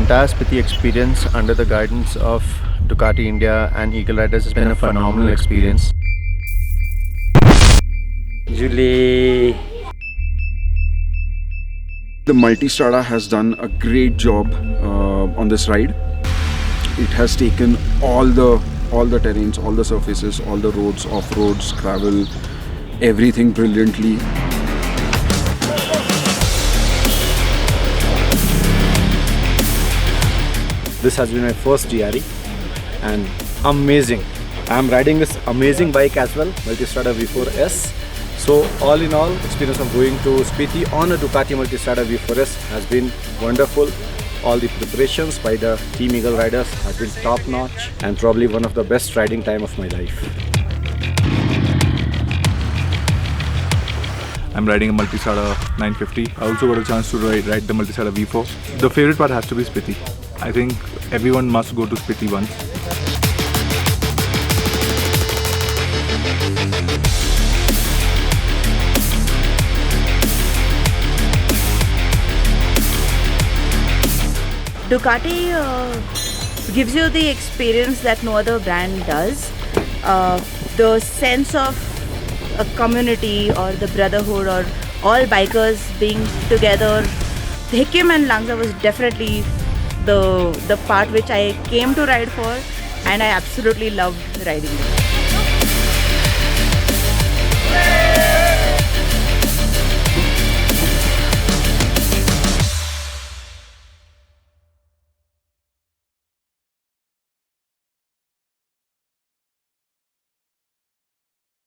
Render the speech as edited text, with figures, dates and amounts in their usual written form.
entire Spiti experience under the guidance of Ducati India and Eagleriders has been a phenomenal experience. Julie. The Multistrada has done a great job on this ride. It has taken all the terrains, all the surfaces, all the roads, off-roads, gravel, everything brilliantly. This has been my first GRE and amazing. I am riding this amazing bike as well, Multistrada V4S. So all in all, experience of going to Spiti on a Ducati Multistrada V4S has been wonderful. All the preparations by the Team Eaglerider has been top notch and probably one of the best riding time of my life. I'm riding a Multistrada 950. I also got a chance to ride the Multistrada V4. The favorite part has to be Spiti. I think everyone must go to Spiti once. Ducati gives you the experience that no other brand does. The sense of a community or the brotherhood or all bikers being together. The Hikkim and Langsa was definitely the part which I came to ride for, and I absolutely loved riding it.